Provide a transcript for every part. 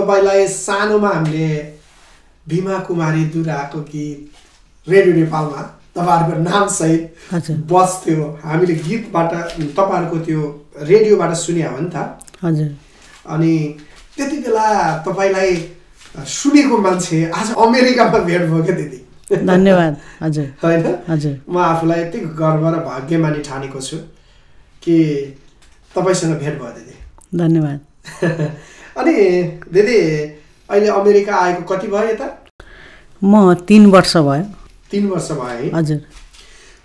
तपाईलाई सानोमा हामीले भीमा कुमारी दुराको गीत रेडियो नेपालमा तपाईहरुको नाम सहित बज्थ्यो। हामीले गीतबाट तपाईहरुको त्यो रेडियोबाट सुन्या हो नि त। हजुर। अनि त्यति बेला तपाईलाई सुनेको मान्छे आज अमेरिकामा भेट भयो के दिदी। धन्यवाद। हजुर। हैन? हजुर। म आफूलाई यति गर्व र भाग्यमानी ठानेको छु कि तपाईसँग भेट भयो दिदी। धन्यवाद। अनि दिदी अहिले अमेरिका आएको कति भयो यता? म 3 वर्ष भयो। 3 वर्ष भयो है? हजुर।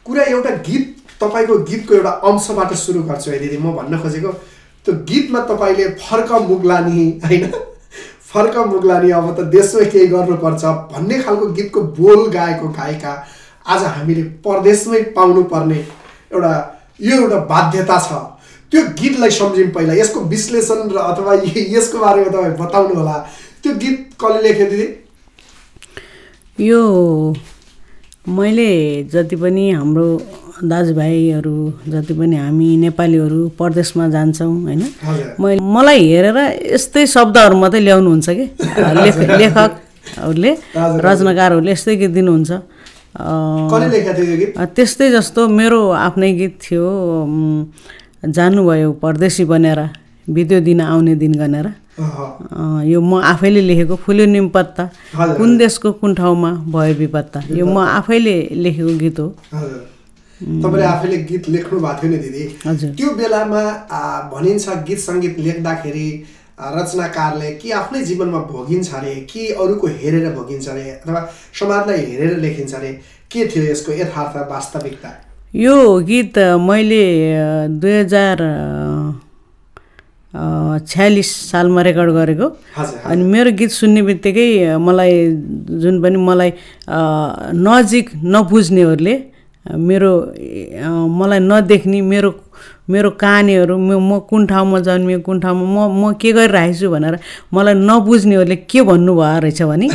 कुरा एउटा गीत तपाईको गीतको एउटा अंशबाट सुरु गर्छु है दिदी। म भन्न खोजेको त्यो गीतमा तपाईले फर्क मुगलानी हैन, फर्क मुगलानी अब त देशमै केही गर्नुपर्छ भन्ने खालको गीतको बोल गाएको गायिका आज हामीले परदेशमै पाउनु पर्ने एउटा यो एउटा बाध्यता छ। त्यो गीतलाई सम्झिम पहिला, यसको विश्लेषण र अथवा यसको बारेमा तपाईँ बताउनु होला। त्यो गीत कसले लेख्यो दिदी? यो मैले जति पनि हाम्रो दाजुभाइहरू जति पनि हामी नेपालीहरू परदेशमा जान्छौँ हैन, मलाई हेरेर यस्तै शब्दहरू मात्रै ल्याउनुहुन्छ कि लेखकहरूले रचनाकारहरूले यस्तै गीत दिनुहुन्छ। कसले लेखेको थियो यो गीत? त्यस्तै जस्तो मेरो आफ्नै गीत थियो, जानुभयो परदेशी बनेर बित्यो दिन आउने दिन गनेर। यो म आफैले लेखेको फुल्यो निम पत्ता कुन देशको कुन ठाउँमा भयो विपत्ता, यो म आफैले लेखेको गीत हो। तपाईले आफैले गीत लेख्नु भएको थियो नि दिदी। त्यो बेलामा भनिन्छ गीत सङ्गीत लेख्दाखेरि रचनाकारले कि आफ्नै जीवनमा भोगिन्छ अरे कि अरूको हेरेर भोगिन्छ अरे अथवा समाजलाई हेरेर लेखिन्छ अरे, के थियो यसको यथार्थ वास्तविकता? यो गीत मैले 2046 सालमा रेकर्ड गरेको। अनि मेरो गीत सुन्ने बित्तिकै मलाई जुन पनि मलाई नजिक नबुझ्नेहरूले मलाई नदेख्ने मेरो कहानीहरू म कुन ठाउँमा जन्मिएँ कुन ठाउँमा म के गरिरहेको छु भनेर मलाई नबुझ्नेहरूले के भन्नुभयो रहेछ भने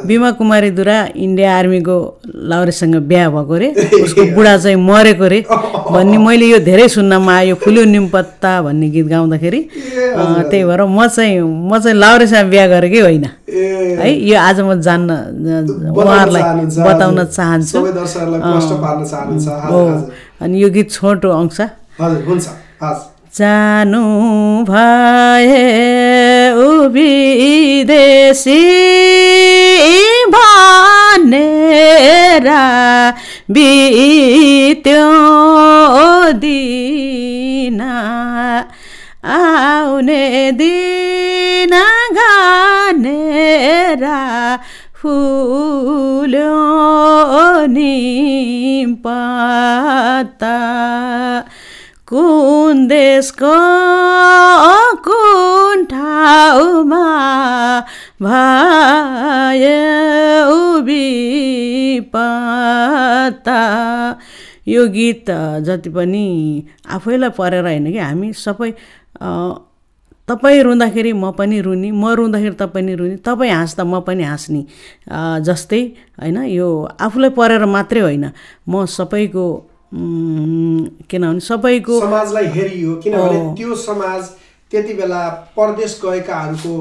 भीमा कुमारी दुरा इन्डिया आर्मीको लाउरेसँग बिहा भएको रे, उसको बुढा चाहिँ मरेको रे भन्ने मैले यो धेरै सुन्नमा आयो। फुल्यो निम पत्ता भन्ने गीत गाउँदाखेरि त्यही भएर म चाहिँ लाउरेसँग बिहा गरेकै होइन है। यो आज म जान्न उहाँहरूलाई बताउन चाहन्छु। अनि यो गीत छोटो अंश। जानु भए विदेशी भनेर बित्यो दिन आउने दिन गानेर फुल्यो निम पत्ता कुन देशको कुन ठाउँमा भयो विपत्ता। यो गीत जति पनि आफैलाई परेर होइन कि हामी सबै, तपाईँ रुँदाखेरि म पनि रुने, म रुँदाखेरि तपाईँ पनि रुने, तपाईँ हाँस्दा म पनि हाँस्ने जस्तै होइन। यो आफूलाई परेर मात्रै होइन, म सबैको किनभने सबैको समाजलाई हेरियो। किनभने त्यो समाज त्यति बेला परदेश गएकाहरूको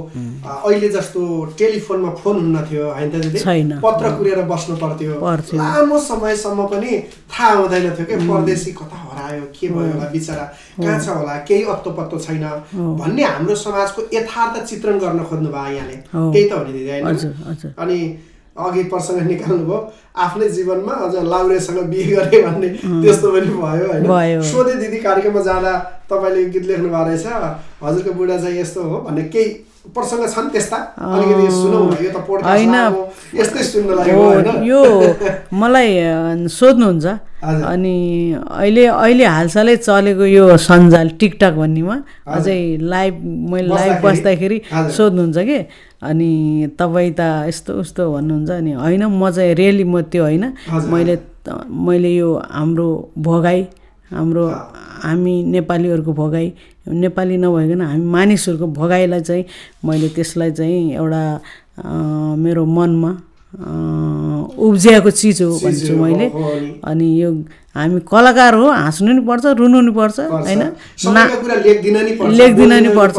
अहिले जस्तो टेलिफोनमा फोन हुन्न थियो हैन त दिदी, पत्र कुरेर बस्नु पर्थ्यो। लामो समयसम्म पनि थाहा हुँदैन थियो कि परदेशी कता हरायो, के भयो होला, बिचरा कहाँ छ होला, केही अत्तो पत्तो छैन भन्ने हाम्रो समाजको यथार्थ चित्रण गर्न खोज्नु भयो यहाँले। त्यही त हो नि दिदी हैन? अनि अघि प्रसङ्ग निकाल्नु भयो आफ्नै जीवनमा अझ लाउरेसँग बिहे गरे भन्ने त्यस्तो पनि भयो हैन? सोधे दिदी कार्यक्रममा जाँदा तपाईले गीत लेख्नु भएको रहेछ, हजुरको बुढा चाहिँ यस्तो हो भन्ने केही प्रसङ्ग छन् त्यस्ता? अलिकति सुनौ न, यो त पोडकास्ट हो, यस्तै सुन्न लागेको हैन? यो मलाई सोध्नुहुन्छ। अनि अहिले हालसालै चलेको यो सञ्जाल टिकटक भन्नेमा अझै मैले लाइभ बस्दाखेरि सोध्नुहुन्छ कि अनि तपाईँ त यस्तो उस्तो भन्नुहुन्छ। अनि होइन, म चाहिँ रियली म त्यो होइन, मैले यो हाम्रो भोगाई, हामी नेपालीहरूको भोगाई, नेपाली नभइकन हामी मानिसहरूको भोगाईलाई चाहिँ मैले त्यसलाई चाहिँ एउटा मेरो मनमा उब्जिएको चिज हो भन्छु मैले। अनि यो हामी कलाकार हो, हाँस्नु नि पर्छ, रुनु नि पर्छ होइन, लेख्दिन नि पर्छ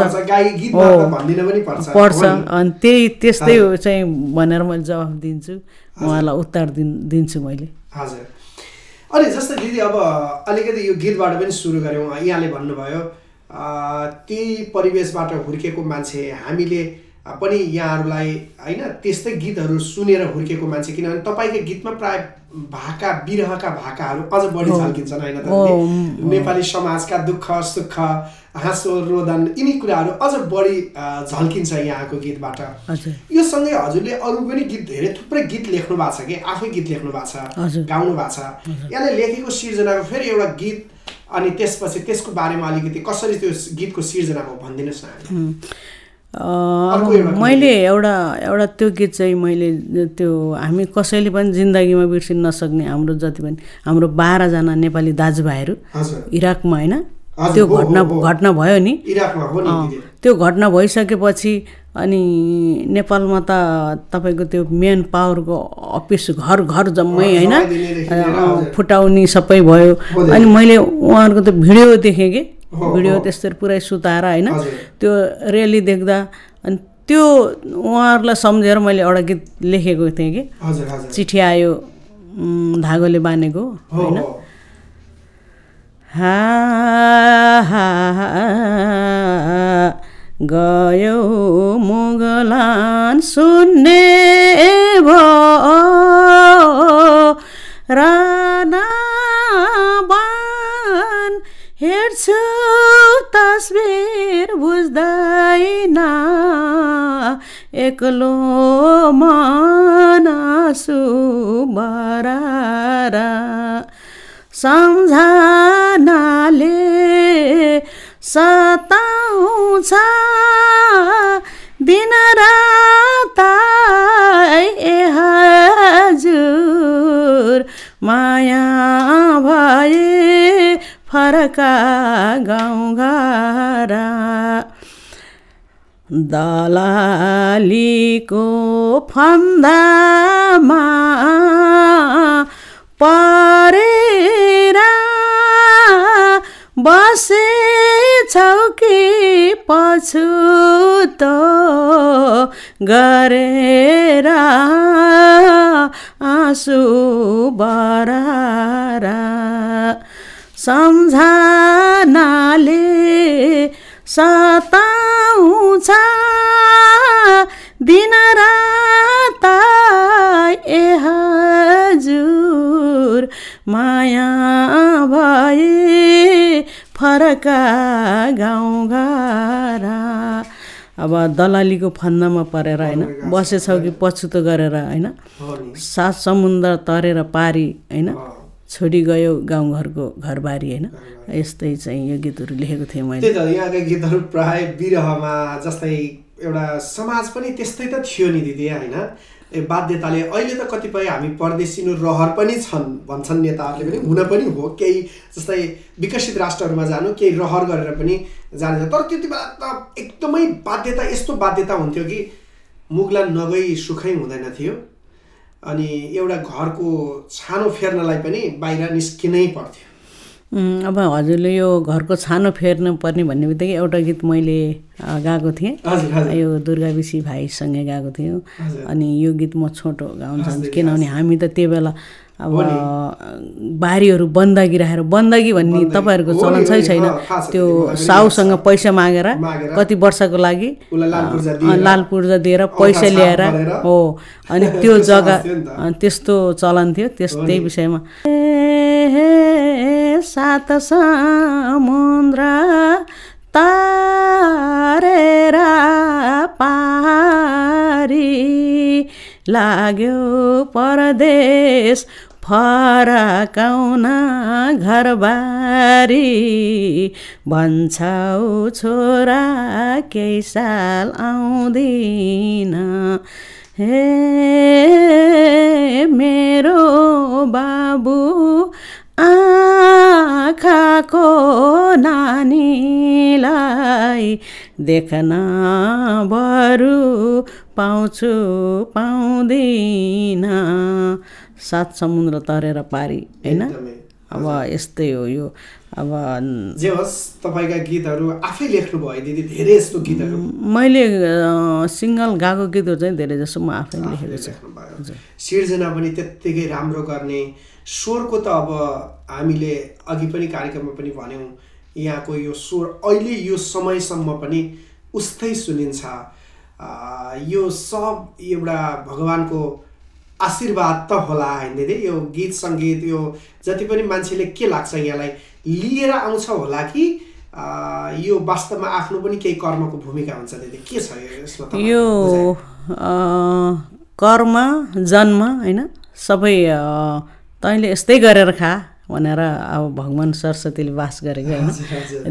अनि त्यस्तै चाहिँ भनेर मैले जवाफ दिन्छु, उहाँलाई उत्तर दिन्छु मैले। हजुर। अनि जस्तै दिदी अब अलिकति यो गीतबाट पनि सुरु गऱ्यौँ। यहाँले भन्नुभयो त्यही परिवेशबाट हुर्केको मान्छे हामीले पनि यहाँहरूलाई होइन त्यस्तै गीतहरू सुनेर हुर्केको मान्छे, किनभने तपाईँको गीतमा प्राय भाका विरहका भाकाहरू अझ बढी झल्किन्छन् होइन त। नेपाली समाजका दुःख सुख हाँसो रोदन यिनी कुराहरू अझ बढी झल्किन्छ यहाँको गीतबाट। यो सँगै हजुरले अरू पनि गीत धेरै थुप्रै गीत लेख्नु भएको छ कि आफै गीत लेख्नु भएको छ, गाउनु भएको छ। यसले लेखेको सिर्जनाको फेरि एउटा गीत अनि त्यसपछि त्यसको बारेमा अलिकति कसरी त्यो गीतको सिर्जना भयो भनिदिनुहोस् न। मैले एउटा त्यो गीत चाहिँ मैले त्यो हामी कसैले पनि जिन्दगीमा बिर्सिन नसक्ने हाम्रो जति पनि हाम्रो 12 जना नेपाली दाजुभाइहरू इराकमा होइन त्यो घटना भयो नि, त्यो घटना भइसकेपछि अनि नेपालमा त तपाईँको त्यो मेन पावरको अफिस घर घर जम्मै होइन फुटाउने सबै भयो। अनि मैले उहाँहरूको त भिडियो देखेँ कि भिडियो त्यसरी पुरै सुताएर होइन त्यो रेली देख्दा अनि त्यो उहाँहरूलाई सम्झेर मैले एउटा गीत लेखेको थिएँ कि चिठी आयो धागोले बाँधेको होइन। गयो मुगलान सुन्ने भो राना बान हेर्छु तस्बिर बुझ्दैन एक्लो मनासु बरारा सम्झनाले सताउँछ दिन रात ए हजुर माया भए फरका गाउँघर दलालीको फन्दामा परेर बसेछौ कि पछुतो गरेर आँसु बरारा सम्झनाले सताउँछ दिन रात ए हजुर माया भए फरका गाउँघर। अब दलालीको फन्दामा परेर होइन बसेछौ कि पछुतो गरेर होइन 7 समुद्र तरेर पारी होइन छोडी गयो गाउँघरको घरबारी होइन। यस्तै चाहिँ यो गीतहरू लेखेको थिएँ मैले। त्यही त यहाँका गीतहरू प्राय विरहमा जस्तै एउटा समाज पनि त्यस्तै त थियो नि दिदी होइन। बाध्यताले अहिले त कतिपय हामी परदेशिनु रहर पनि छन् भन्छन् नेताहरूले पनि, हुन पनि हो केही जस्तै विकसित राष्ट्रहरूमा जानु केही रहर गरेर पनि जान्छ। तर त्यति बेला त एकदमै बाध्यता यस्तो बाध्यता हुन्थ्यो कि मुगलान नगई सुखै हुँदैन थियो अनि एउटा घरको छानो फेर्नलाई पनि बाहिर निस्किनै पर्थ्यो। अब हजुरले यो घरको छानो फेर्नु पर्ने भन्ने बित्तिकै एउटा गीत मैले गाएको थिएँ, यो दुर्गा विशी भाइसँगै गाएको थियौँ। अनि यो गीत म छोटो गाउन चाहन्छु किनभने हामी त त्यो बेला अब बारीहरू बन्दगी राखेर, बन्दगी भन्ने तपाईँहरूको चलन छैन, त्यो साउसँग पैसा मागेर कति वर्षको लागि लाल पूर्जा दिएर पैसा ल्याएर हो अनि त्यो जग्गा त्यस्तो चलन थियो। त्यस्तै विषयमा 7 समुद्र तारेर पारी लाग्यो परदेश फरकाउन घरबारी भन्छौ छोरा केही साल आउँदिन हे मेरो बाबु आँखाको नानीलाई देख्न बरु पाउँछु पाउँदिन सात समुद्र तरेर पारी हैन। अब यस्तै हो यो। अब जे होस् तपाईका गीतहरू आफै लेख्नु भयो दिदी, धेरै यस्तो गीतहरू मैले सिंगल गाएको गीतहरू चाहिँ धेरै जसो म आफै लेखेको छु। सिर्जना पनि त्यत्तिकै राम्रो गर्ने, स्वरको त अब हामीले अघि पनि कार्यक्रममा पनि भन्यौँ, यहाँको यो स्वर अहिले यो समयसम्म पनि उस्तै सुनिन्छ। यो सब एउटा भगवानको आशीर्वाद त होला हैन दिदी? यो गीत सङ्गीत यो जति पनि मान्छेले के लाग्छ यहाँलाई लिएर आउँछ होला कि यो वास्तवमा आफ्नो पनि केही कर्मको भूमिका हुन्छ दिदी, के छ यसमा? यो कर्म जन्म हैन, सबै तैँले यस्तै गरेर खा भनेर अब भगवान सरस्वतीले वास गरेको हैन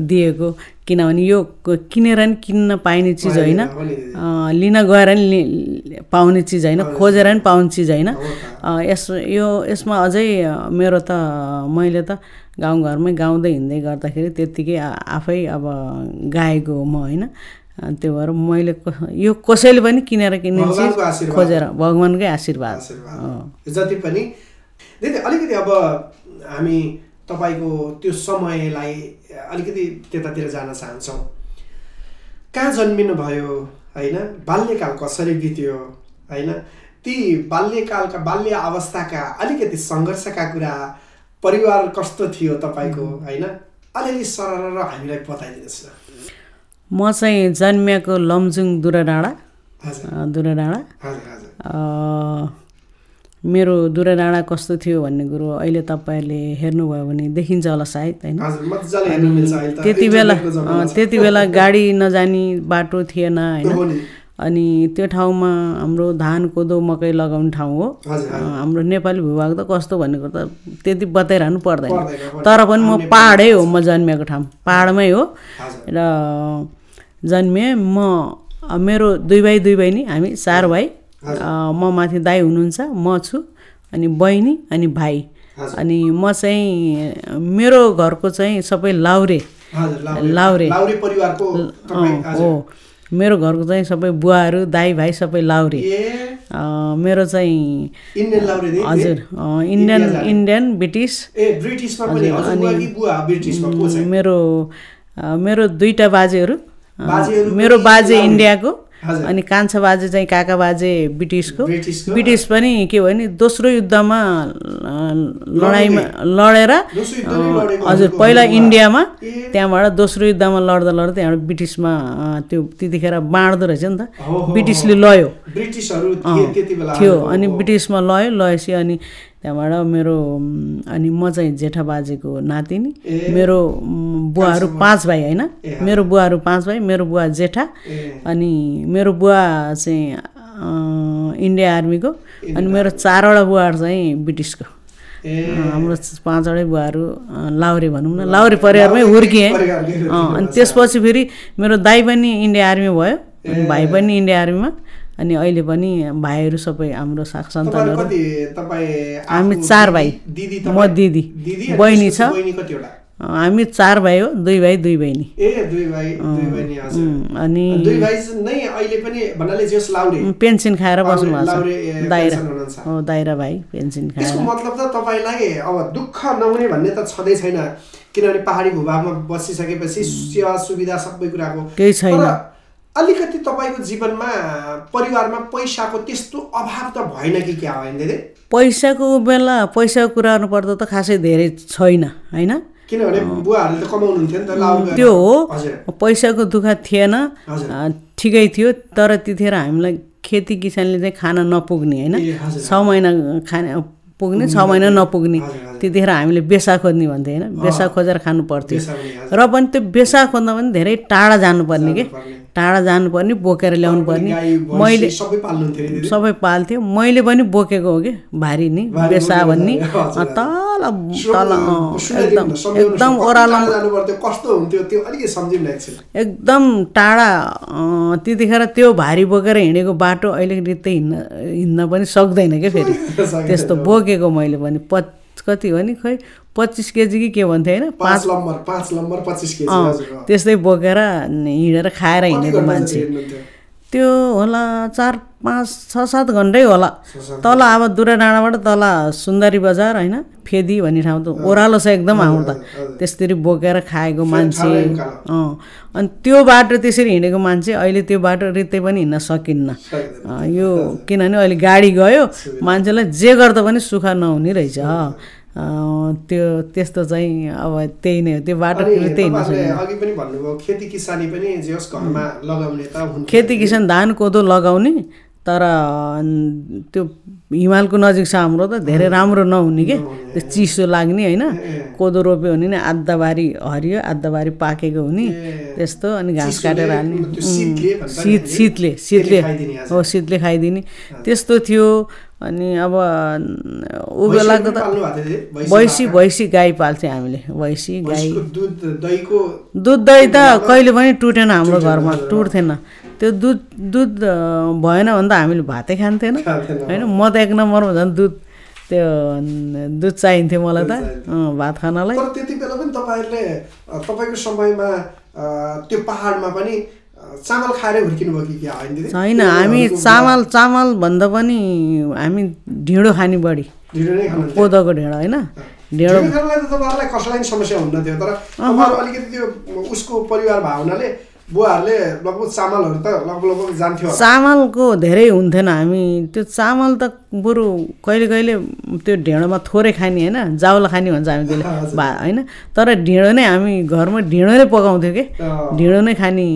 दिएको। किनभने यो किनेर नि किन्न पाइने चिज होइन, लिन गएर नि पाउने चिज होइन, खोजेर नि पाउने चिज होइन। यसमा अझै मेरो त मैले त गाउँघरमै गाउँदै हिँड्दै गर्दाखेरि त्यत्तिकै आफै अब गाएको हो म होइन। त्यो भएर मैले यो कसैले पनि किनेर किन्ने चिज खोजेर भगवानकै आशीर्वाद जति पनि। दिदी अलिकति अब हामी तपाईको त्यो समयलाई अलिकति त्यतातिर जान चाहन्छौँ। कहाँ जन्मिनु भयो हैन, बाल्यकाल कसरी बित्यो हैन, ती बाल्यकालका बाल्य अवस्थाका अलिकति सङ्घर्षका कुरा, परिवार कस्तो थियो तपाईको हैन, अलिअलि सरर हामीलाई बताइदिनुहोस् न। म चाहिँ जन्मिएको लमजुङ दुराडाँडा। मेरो दुराडाँडा कस्तो थियो भन्ने कुरो अहिले तपाईँहरूले हेर्नुभयो भने देखिन्छ होला सायद हैन। त्यति बेला गाडी नजानी बाटो थिएन हैन। अनि त्यो ठाउँमा हाम्रो धान कोदो मकै लगाउने ठाउँ हो। हाम्रो नेपाली भूभाग त कस्तो भन्ने कुरो त त्यति बताइरहनु पर्दैन, तर पनि म पहाडै हो, म जन्मेको ठाउँ पहाडमै हो र जन्मेँ म। मेरो 2 भाइ 2 बहिनी, हामी 4 भाइ। म माथि दाइ हुनुहुन्छ, म छु, अनि बहिनी अनि भाइ। अनि म चाहिँ मेरो घरको चाहिँ सबै लाउरे परिवारको हो। मेरो घरको चाहिँ सबै बुवाहरू दाइ भाइ सबै लाउरे। मेरो चाहिँ इन्डियन लाउरे नि? हजुर, इन्डियन ब्रिटिस। ब्रिटिसमा पनि हजुर कि बुवा ब्रिटिसमा को छ? मेरो 2टा बाजेहरू। मेरो बाजे इन्डियाको अनि कान्छा बाजे चाहिँ काका बाजे ब्रिटिसको। ब्रिटिस पनि के भयो भने दोस्रो युद्धमा लडाइँमा लडेर हजुर पहिला इन्डियामा, त्यहाँबाट दोस्रो युद्धमा लड्दा त्यहाँबाट ब्रिटिसमा त्यो त्यतिखेर बाँड्दो रहेछ नि त, ब्रिटिसले लयो थियो। अनि ब्रिटिसमा लएपछि अनि त्यहाँबाट मेरो अनि म चाहिँ जेठा बाजेको नातिनी। मेरो बुवाहरू 5 भाइ होइन, मेरो बुवाहरू 5 भाइ, मेरो बुवा जेठा, अनि मेरो बुवा चाहिँ इन्डिया आर्मीको, अनि मेरो 4वटा बुवाहरू चाहिँ ब्रिटिसको। हाम्रो 5वटै बुवाहरू लाउरे भनौँ न, लाउरे परिवारमै हुर्किएँ। अनि त्यसपछि फेरि मेरो दाइ पनि इन्डिया आर्मी भयो, अनि भाइ पनि इन्डिया आर्मीमा, अनि अहिले पनि भाइहरू सबै हाम्रो साख सन्तानहरू। हामी 4 भाइ, म दिदी, बहिनी छ। हामी 4 भाइ हो, 2 भाइ 2 बहिनी। अनि पेन्सन खाएर बस्नु भएको छ, दाइरा भाइ पेन्सन खाएर। यसको मतलब त तपाईलाई अब दुःख नहुने भन्ने त छँदै छैन, किनभने पहाडी भूभागमा बसिसकेपछि सेवा सुविधा सबै कुराको केही छैन। अलिकति तपाईको जीवनमा परिवारमा पैसाको त्यस्तो अभाव त भएन कि क्या हो दिदी? पैसाको बेला पैसाको कुरा गर्नु पर्दा त खासै धेरै छैन हैन, किनभने बुवाहरूले त कमाउनुहुन्थ्यो नि त लाउरे। त्यो हो, पैसाको दुःख थिएन, ठिकै थियो। तर त्यतिखेर हामीलाई खेती किसानले चाहिँ खाना नपुग्ने हैन, 6 महिना खाना पुग्ने, 6 महिना नपुग्ने। त्यतिखेर हामीले बेसा खोज्ने भन्थ्यो हैन, बेसा खोजेर खानु पर्थ्यो। र पनि त्यो बेसा खोज्न पनि धेरै टाढा जानुपर्ने के, टाढा जानुपर्ने, बोकेर ल्याउनु पर्ने। मैले सबै पाल्थ्यो, मैले पनि बोकेको हो कि भारी नि बेसा भन्ने। तल एकदम ओह्रालो एकदम टाढा। त्यतिखेर त्यो भारी बोकेर हिँडेको बाटो अहिले रित्तै हिँड्न पनि सक्दैन क्या फेरि, त्यस्तो बोकेको मैले पनि। कति हो नि, खै 25 केजी कि के भन्थ्यो होइन, 5 लम्बर 25 केजी त्यस्तै बोकेर हिँडेर खाएर हिँडेको मान्छे। त्यो होला 4, 5, 6, 7 घन्टै होला। तल अब दुरा डाँडाबाट तल सुन्दरी बजार होइन फेदी भन्ने ठाउँ त ओह्रालो छ एकदम हाम्रो त त्यसरी बोकेर खाएको मान्छे। अनि त्यो बाटो त्यसरी हिँडेको मान्छे अहिले त्यो बाटो रित्तै पनि हिँड्न सकिन्न यो किनभने अहिले गाडी गयो मान्छेलाई जे गर्दा पनि सुख नहुने रहेछ। त्यो त्यस्तो चाहिँ अब त्यही नै हो त्यो बाटो रित्तै हिँड्न सकिन्न। अघि पनि भन्नुभयो खेती किसानी पनि जे होस् घरमा लगाउने त हुन्छ। खेती किसान धान कोदो लगाउने तर त्यो हिमालको नजिक छ हाम्रो त धेरै राम्रो नहुने के त्यो चिसो लाग्ने होइन। कोदो रोप्यो भने नि आधाबारी हरियो आधाबारी पाकेको हुने त्यस्तो अनि घाँस काटेर हाल्ने शीतले खाइदिने त्यस्तो थियो। अनि अब ऊ बेलाको त भैँसी गाई पाल्थ्यौँ हामीले भैँसी गाई दुध दही त कहिले पनि टुटेन हाम्रो घरमा टुट्थेन। त्यो दुध भएन भने त हामीले भातै खान्थेन होइन। म त 1 नम्बरमा झन् दुध चाहिन्थ्यो मलाई त भात खानलाई। तर त्यति बेला पनि तपाईँको समयमा त्यो पहाडमा पनि चामल खाएर हुर्किनु भयो कि होइन दिदी? छैन हामी चामल भन्दा पनि हामी ढिँडो खाने बढी कोदोको ढिँडो होइन। ढिँडो खानलाई त तपाईँहरूलाई कसैलाई पनि समस्या हुन्न थियो तर तपाईँहरू अलिकति त्यो उसको परिवार भावनाले बुवाहरूले लगभग चामलहरू त लगभग जान्थ्यो। चामलको धेरै हुन्थेन हामी त्यो चामल त बरु कहिले कहिले त्यो ढिँडोमा थोरै खाने होइन जाउला खाने भन्छ हामी त्यसले होइन। तर ढिँडो नै हामी घरमा ढिँडो नै पकाउँथ्यौँ कि ढिँडो नै खाने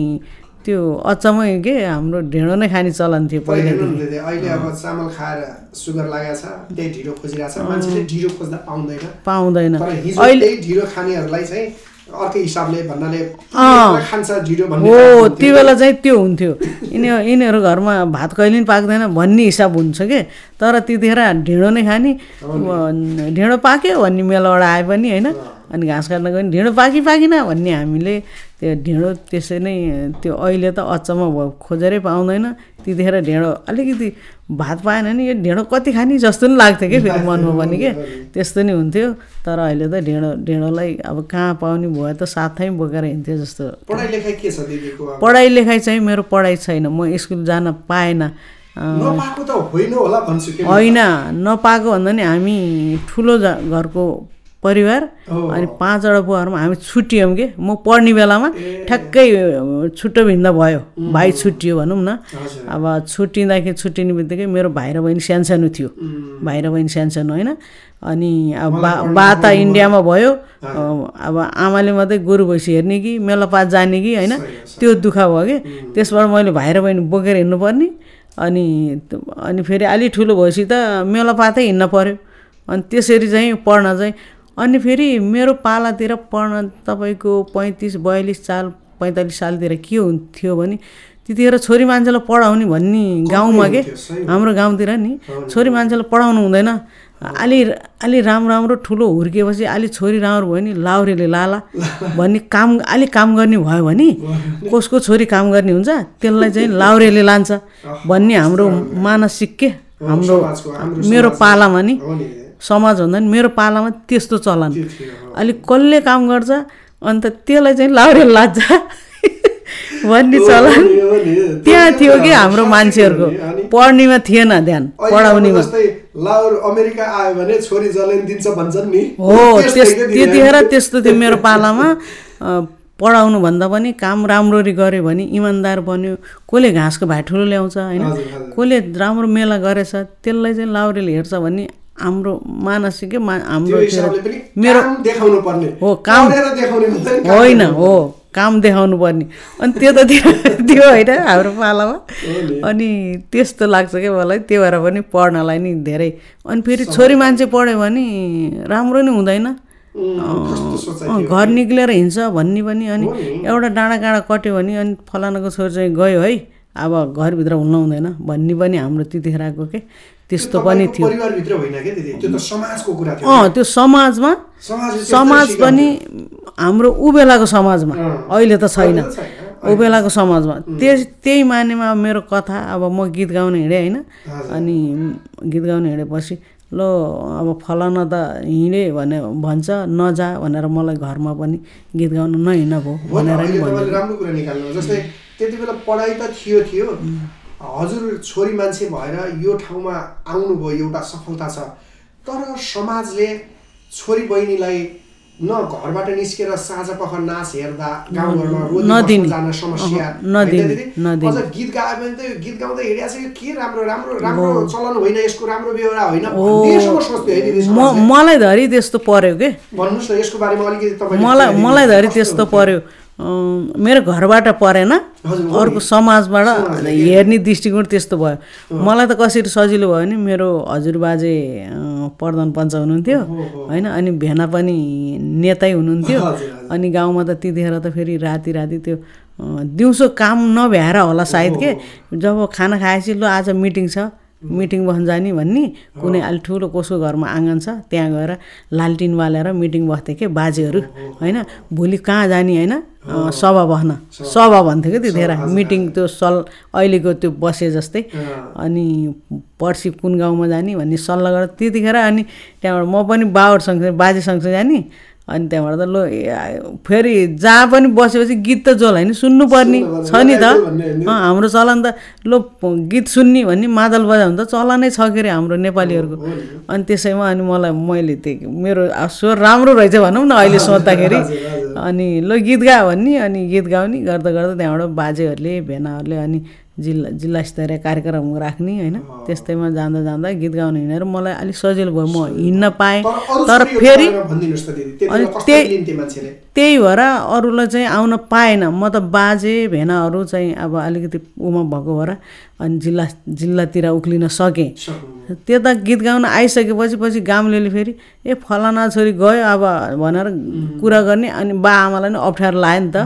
त्यो अचम्मै के हाम्रो ढिँडो नै खाने चलन थियो पहिलादेखि। अहिले अब चामल खाएर सुगर लागेको छ त्यही ढिँडो खोजिरहेको छ मान्छेले ढिँडो खोज्दा पाउँदैन। अहिले ढिँडो खानेहरूलाई चाहिँ अर्कै हिसाबले भन्नाले खान्छ ढिँडो भन्ने हो त्यो बेला चाहिँ त्यो हुन्थ्यो यिनीहरू घरमा भात कहिले पनि पाक्दैन भन्ने हिसाब हुन्छ के। तर त्यतिखेर ढिँडो नै खाने ढिँडो पाक्यो भन्ने मेलाबाट आए पनि होइन। अनि घाँस काट्न गयो भने ढिँडो पाकिन भन्ने हामीले त्यो ढिँडो त्यसै नै त्यो अहिले त अचम्म भयो खोजेरै पाउँदैन। त्यतिखेर ढिँडो अलिकति भात पाएन भने यो ढिँडो कति खाने जस्तो पनि लाग्थ्यो कि फेरि मनमा पनि के त्यस्तो नि हुन्थ्यो। तर अहिले त ढिँडोलाई अब कहाँ पाउने भयो त साथै बोकेर हिँड्थ्यो जस्तो। पढाइ लेखाइ के छ दिदीको? पढाइ लेखाइ चाहिँ मेरो पढाइ छैन म स्कुल जान पाएन। नपाएको त होइन होला भन्छु के होइन नपाएको भन्दा नि हामी ठुलो घरको परिवार अनि 5वटा बुवाहरूमा हामी छुट्टियौँ कि म पढ्ने बेलामा ठ्याक्कै छुट्टो भिन्दा भयो भाइ छुट्टियो भनौँ न। अब छुट्टिने बित्तिकै मेरो भाइ र बहिनी सानो थियो भाइ र बहिनी सानो होइन। अनि अब बा त इन्डियामा भयो अब आमाले मात्रै गोरु भैँसी हेर्ने कि मेलापात जाने कि होइन त्यो दुःख भयो कि त्यसबाट मैले भाइ र बहिनी बोकेर हिँड्नुपर्ने। अनि फेरि अलि ठुलो भएपछि त मेलापातै हिँड्न पर्यो। अनि त्यसरी चाहिँ पढ्न चाहिँ अनि फेरि मेरो पालातिर पढ्न तपाईँको 45 सालतिर के हुन्थ्यो भने त्यतिखेर छोरी मान्छेलाई पढाउने भन्ने गाउँमा के हाम्रो गाउँतिर नि छोरी मान्छेलाई पढाउनु हुँदैन। अलि राम्रो ठुलो हुर्किएपछि अलि छोरी राम्रो भयो नि लाउरेले लाला भन्ने अलि काम गर्ने भयो भने कसको छोरी काम गर्ने हुन्छ त्यसलाई चाहिँ लाउरेले लान्छ भन्ने हाम्रो मानसिक के हाम्रो मेरो पालामा नि समाज भन्दा नि मेरो पालामा त्यस्तो चलन। अलिक कसले काम गर्छ अन्त त्यसलाई चाहिँ लाउरे लान्छ भन्ने चलन त्यहाँ थियो कि हाम्रो मान्छेहरूको पढ्नेमा थिएन ध्यान पढाउनेमा। लाउर अमेरिका आयो भने छोरी जलेन दिन्छ भन्छन् नि हो त्यतिखेर त्यस्तो थियो मेरो पालामा। पढाउनु भन्दा पनि काम राम्ररी गऱ्यो भने इमान्दार बन्यो कसले घाँसको भाइ ठुलो ल्याउँछ होइन कसले राम्रो मेला गरेछ त्यसलाई चाहिँ लाउरेले हेर्छ भन्ने हाम्रो मानसिक हाम्रो मेरो देखाउनु पर्ने हो काम होइन हो काम देखाउनु पर्ने। अनि त्यो त त्यो होइन हाम्रो पालामा। अनि त्यस्तो लाग्छ क्या मलाई त्यो भएर पनि पढ्नलाई नि धेरै। अनि फेरि छोरी मान्छे पढ्यो भने राम्रो नै हुँदैन घर निक्लेर हिँड्छ भन्ने पनि। अनि एउटा डाँडा कट्यो भने अनि फलानाको छोरी चाहिँ गयो है अब घरभित्र हुन हुँदैन भन्ने पनि हाम्रो त्यतिखेरको के त्यस्तो पनि थियो। त्यो समाजमा समाज पनि हाम्रो ऊ बेलाको समाजमा अहिले त छैन ऊ बेलाको समाजमा त्यही मानेमा मेरो कथा। अब म गीत गाउन हिँडेँ होइन अनि गीत गाउन हिँडेपछि ल अब फलाना त हिँडे भन्छ नजा भनेर मलाई घरमा पनि गीत गाउन नहिँड भयो भनेर नि राम्रो कुरा निकाल्नु। जस्तै त्यति बेला पढाइ त थियो हजुर छोरी मान्छे भएर यो ठाउँमा आउनुभयो एउटा सफलता छ तर समाजले छोरी बहिनीलाई न घरबाट निस्केर साँझ पख नाच हेर्दा गाउँघरमा रोदी जान समस्या अझ गीत गायो भने त यो गीत गाउँदै हिँडिया छ यो के राम्रो चलन होइन यसको राम्रो व्यवहार होइन भन्नेसम्म सोच्थ्यो मलाई धरि त्यस्तो पर्यो के भन्नुस् न यसको बारेमा अलिकति तपाईले मलाई धरि त्यस्तो पर्यो मेरो घरबाट परेन अर्को समाजबाट हेर्ने दृष्टिकोण त्यस्तो भयो मलाई त कसरी सजिलो भयो नि मेरो हजुरबाजे प्रधान पञ्च हुनुहुन्थ्यो हैन अनि भेना पनि नेतै हुनुहुन्थ्यो अनि गाउँमा त त्यतिखेर त फेरि राति त्यो दिउँसो काम नभ्याएर होला सायद के जब खाना खाएपछि ल आज मिटिङ छ मिटिङ बस्न जाने भन्ने कुनै अलि ठुलो कसको घरमा आँगन छ त्यहाँ गएर लालटिन बालेर मिटिङ बस्थे के बाजेहरू हैन भोलि कहाँ जाने हैन सभा बस्न सभा भन्थ्यो कि त्यतिखेर मिटिङ त्यो अहिलेको त्यो बसे जस्तै अनि पर्सि कुन गाउँमा जाने भन्ने सल्लाह गरेर त्यतिखेर अनि त्यहाँबाट म पनि बाबुहरूसँग बाजेसँग जाने अनि त्यहाँबाट त लो फेरि जहाँ पनि बसेपछि गीत त जोल होइन सुन्नुपर्ने छ नि त हाम्रो चलन त लो गीत सुन्ने भन्ने मादल बजाउनु त चलनै छ के अरे हाम्रो नेपालीहरूको अनि त्यसैमा अनि मैले त्यो मेरो स्वर राम्रो रहेछ भनौँ न अहिले सोच्दाखेरि अनि लो गीत गा भन्ने अनि गीत गाउने गर्दा त्यहाँबाट बाजेहरूले भेनाहरूले अनि जिल्ला स्तरीय कार्यक्रम राख्ने हैन त्यस्तैमा जाँदा गीत गाउन हिँडेर मलाई अलिक सजिलो भयो म हिँड्न पाएँ तर फेरि अनि त्यही भएर अरूलाई चाहिँ आउन पाएन म त बाजे भेनाहरू चाहिँ अब अलिकति उमा भएको भएर अनि जिल्लातिर उक्लिन सकेँ त्यता गीत गाउन आइसकेपछि पछि गाउँले फेरि फलाना छोरी गयो अब भनेर कुरा गर्ने अनि बा आमालाई नि अप्ठ्यारो लाग्यो नि त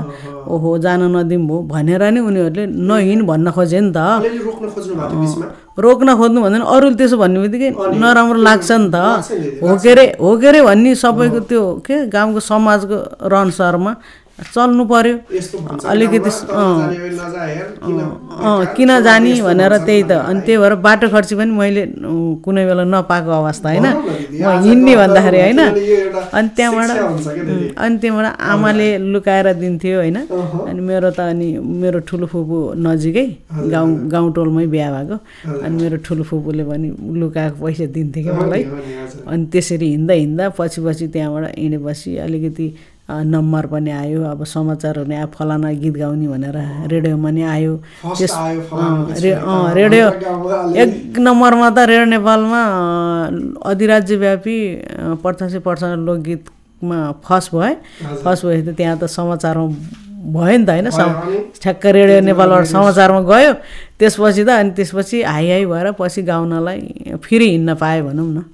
ओहो जान नदिउँ भो भनेर नि उनीहरूले नहिँड भन्न खोजे नि त रोक्न खोज्नु भन्दैन अरूले त्यसो भन्ने बित्तिकै नराम्रो लाग्छ नि त हो के अरे भन्ने सबैको त्यो के गाउँको समाजको रहनसहरमा चल्नु पर्यो अलिकति किन जाने भनेर त्यही त अनि त्यही भएर बाटो खर्ची पनि मैले कुनै बेला नपाएको अवस्था होइन म हिँड्ने भन्दाखेरि होइन अनि त्यहाँबाट आमाले लुकाएर दिन्थ्यो होइन अनि मेरो ठुलो फुपू नजिकै गाउँ टोलमै बिहा भएको अनि मेरो ठुलो फुपूले पनि लुकाएको पैसा दिन्थ्यो क्या मलाई अनि त्यसरी हिँड्दा पछि त्यहाँबाट हिँडेपछि अलिकति नम्बर पनि आयो अब समाचारहरू आयो फलाना गीत गाउने भनेर रेडियोमा नि आयो रेडियो एक नम्बरमा त रेडियो नेपालमा अधिराज्यव्यापी 85% लोकगीतमा फर्स्ट भएपछि त त्यहाँ त समाचारमा भयो नि त होइन ठ्याक्क रेडियो नेपालबाट समाचारमा गयो त्यसपछि हाई भएर पछि गाउनलाई फेरि हिँड्न पाएँ भनौँ न